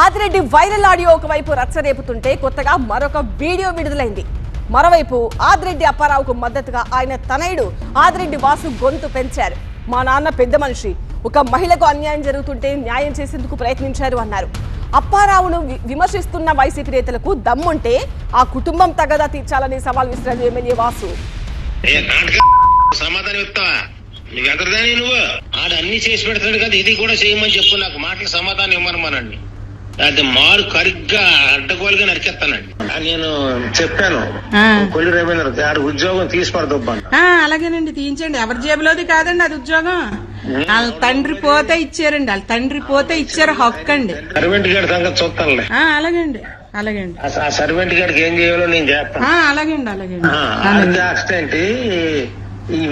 Adireddy viral audio ఒకవైపు రచ్చరేపుతుంటే కొత్తగా మరొక వీడియో విడుదలైంది. మరోవైపు ఆదిరెడ్డి అప్పారావుకు మద్దతుగా ఆయన తనయుడు ఆదిరెడ్డి వాసు గొంతు పెంచారు. మా నాన్న పెద్ద మనిషి, ఒక మహిళకు అన్యాయం జరుగుతుంటే న్యాయం చేసేందుకు ప్రయత్నించారు అన్నారు. అప్పారావును విమర్శిస్తున్న వైసీపీ నేతలకు దమ్ముంటే ఆ కుటుంబం తగదా తీర్చాలని సవాల్ విసిరారు ఎమ్మెల్యే వాసు. సమాధానం ఇస్తావా? నువ్వు ఎదరదాని నువ్వు ఆడ అన్ని చేసి పెడతాడు కదా, ఇది కూడా చేయమని చెప్పు. నాకు మాటలు సమాధానం ఇవ్వమనమానండి. అది మారు కరిగ్గా అడ్డగోలుగా నరికేస్తానండి. నేను చెప్పాను కొల్లి రవీంద్ర ఆడ ఉద్యోగం తీసి పడదొబ్బాను. అలాగేనండి, తీయించండి. ఎవరి జేబులోది కాదండి అది ఉద్యోగం. వాళ్ళ తండ్రి పోతే ఇచ్చారండి, వాళ్ళ తండ్రి పోతే ఇచ్చారు, హక్కు అండి. సర్వెంట్ గారి సంగతి చూస్తానులే. అలాగేండి అలాగేండి. ఆ సర్వెంట్ గారికి ఏం చేయాలో నేను చేస్తాను. అలాగేండి అలాగేండి. క్యాస్ట్ ఏంటి,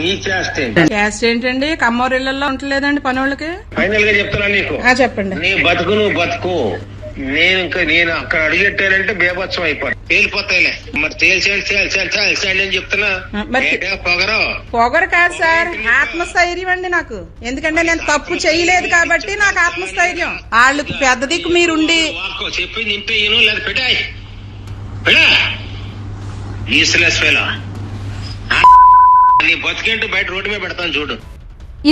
ఈ క్యాస్ట్ ఏంటి? క్యాస్ట్ ఏంటండి? కమ్మోరిళ్లలో ఉంటలేదండి పనోళ్ళకి. ఫైనల్ గా చెప్తున్నా నీకు, చెప్పండి. నీ బతుకు నువ్వు బతుకు. నేను అక్కడ అడిగెట్టానంటే బేబత్సం అయిపోయి తేలిపోతాయిలే. మరి తేల్చేయండి అని చెప్తున్నా. పొగరు కాదు సార్, ఆత్మస్థైర్యం అండి నాకు. ఎందుకంటే నేను తప్పు చేయలేదు కాబట్టి నాకు ఆత్మస్థైర్యం. వాళ్ళకి పెద్ద దిక్కు మీరుండి చెప్పింది ఇంటే లేదా పెట్టాయి యూస్లెస్ ఫెలో. నీ బతికేంటో బయట రోడ్డు మీద పెడతాను చూడు.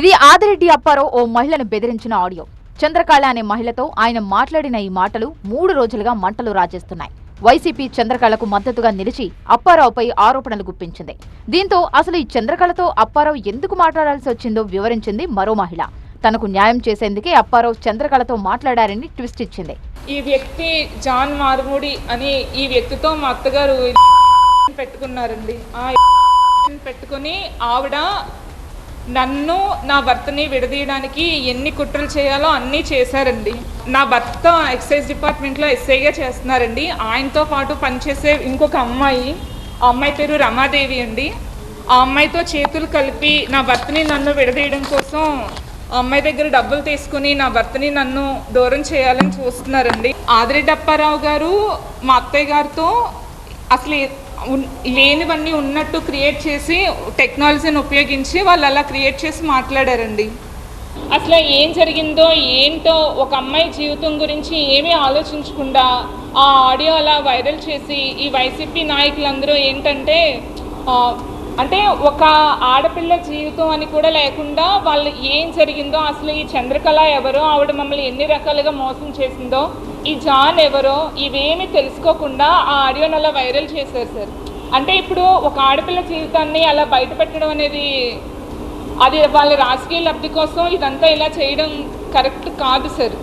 ఇది ఆదిరెడ్డి అప్పారావు ఓ మహిళను బెదిరించిన ఆడియో. చంద్రకళ అనే మహిళతో ఆయన మాట్లాడిన ఈ మాటలు 3 రోజులుగా మంటలు రాజేస్తున్నాయి. వైసీపీ చంద్రకళకు మద్దతుగా నిలిచి అప్పారావుపై ఆరోపణలు గుప్పించింది. దీంతో అసలు ఈ చంద్రకళతో అప్పారావు ఎందుకు మాట్లాడాల్సి వచ్చిందో వివరించింది మరో మహిళ. తనకు న్యాయం చేసేందుకే అప్పారావు చంద్రకళతో మాట్లాడారని ట్విస్ట్ ఇచ్చింది. ఈ వ్యక్తి జాన్ మార్మూడి అని ఈ వ్యక్తితో మా అత్తగారు పెట్టుకున్నారండి. ఆ పెట్టుకుని ఆవిడ నన్ను నా భర్తని విడదీయడానికి ఎన్ని కుట్రలు చేయాలో అన్నీ చేశారండి. నా భర్త ఎక్సైజ్ డిపార్ట్మెంట్లో ఎస్ఐగా చేస్తున్నారండి. ఆయనతో పాటు పనిచేసే ఇంకొక అమ్మాయి, ఆ అమ్మాయి పేరు రమాదేవి అండి. ఆ అమ్మాయితో చేతులు కలిపి నా భర్తని నన్ను విడదీయడం కోసం ఆ అమ్మాయి దగ్గర డబ్బులు తీసుకుని నా భర్తని నన్ను దూరం చేయాలని చూస్తున్నారండి. ఆదిరెడ్డి అప్పారావు గారు మా అత్తయ్య గారితో అసలు లేనివన్నీ ఉన్నట్టు క్రియేట్ చేసి టెక్నాలజీని ఉపయోగించి వాళ్ళు అలా క్రియేట్ చేసి మాట్లాడారండి. అసలు ఏం జరిగిందో ఏంటో ఒక అమ్మాయి జీవితం గురించి ఏమీ ఆలోచించకుండా ఆ ఆడియో అలా వైరల్ చేసి ఈ వైసీపీ నాయకులందరూ ఏంటంటే అంటే ఒక ఆడపిల్ల జీవితం అని కూడా లేకుండా వాళ్ళు ఏం జరిగిందో, అసలు ఈ చంద్రకళ ఎవరో, ఆవిడ మమ్మల్ని ఎన్ని రకాలుగా మోసం చేసిందో, ఈ జాన్ ఎవరో, ఇవేమీ తెలుసుకోకుండా ఆ ఆడియోని అలా వైరల్ చేశారు సార్. అంటే ఇప్పుడు ఒక ఆడపిల్ల జీవితాన్ని అలా బయట పెట్టడం అనేది అది వాళ్ళ రాజకీయ లబ్ధి కోసం ఇదంతా ఇలా చేయడం కరెక్ట్ కాదు సార్.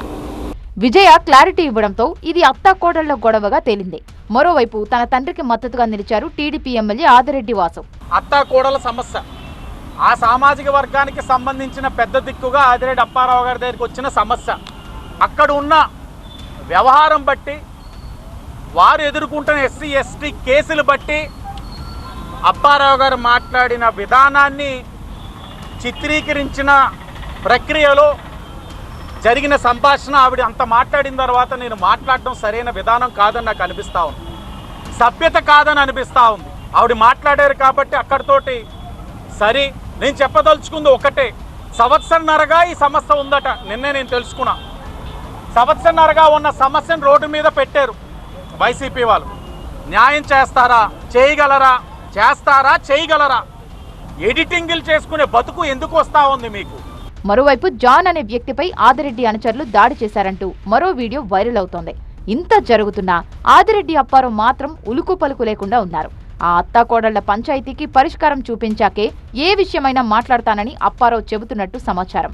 విజయ క్లారిటీ ఇవ్వడంతో ఇది అత్తాకోడళ్ల గొడవగా తేలింది. మరోవైపు తన తండ్రికి మద్దతుగా నిలిచారు టీడీపీ ఎమ్మెల్యే ఆదిరెడ్డి వాసు. అత్తాకోడల సమస్య, ఆ సామాజిక వర్గానికి సంబంధించిన పెద్ద దిక్కుగా ఆదిరెడ్డి అప్పారావు గారి దగ్గరికి వచ్చిన సమస్య, అక్కడ ఉన్న వ్యవహారం బట్టి, వారు ఎదుర్కొంటున్న ఎస్సీ ఎస్టీ కేసులు బట్టి అప్పారావు గారు మాట్లాడిన విధానాన్ని చిత్రీకరించిన ప్రక్రియలో జరిగిన సంభాషణ, ఆవిడ అంత మాట్లాడిన తర్వాత నేను మాట్లాడడం సరైన విధానం కాదని నాకు అనిపిస్తూ ఉంది, సభ్యత కాదని అనిపిస్తూ ఉంది. ఆవిడ మాట్లాడారు కాబట్టి అక్కడితోటి సరే. నేను చెప్పదలుచుకుంది ఒకటే, సంవత్సరన్నరగా ఈ సమస్య ఉందట. నిన్నే నేను తెలుసుకున్నా. సంవత్సరన్నరగా ఉన్న సమస్యను రోడ్డు మీద పెట్టారు వైసీపీ వాళ్ళు. న్యాయం చేస్తారా, చేయగలరా, చేస్తారా, చేయగలరా? ఎడిటింగ్లు చేసుకునే బతుకు ఎందుకు వస్తూ ఉంది మీకు? మరోవైపు జాన్ అనే వ్యక్తిపై ఆదిరెడ్డి అనుచరులు దాడి చేశారంటూ మరో వీడియో వైరల్ అవుతోంది. ఇంత జరుగుతున్నా ఆదిరెడ్డి అప్పారావు మాత్రం ఉలుకు పలుకు లేకుండా ఉన్నారు. ఆ అత్తాకోడళ్ల పంచాయతీకి పరిష్కారం చూపించాకే ఏ విషయమైనా మాట్లాడతానని అప్పారావు చెబుతున్నట్టు సమాచారం.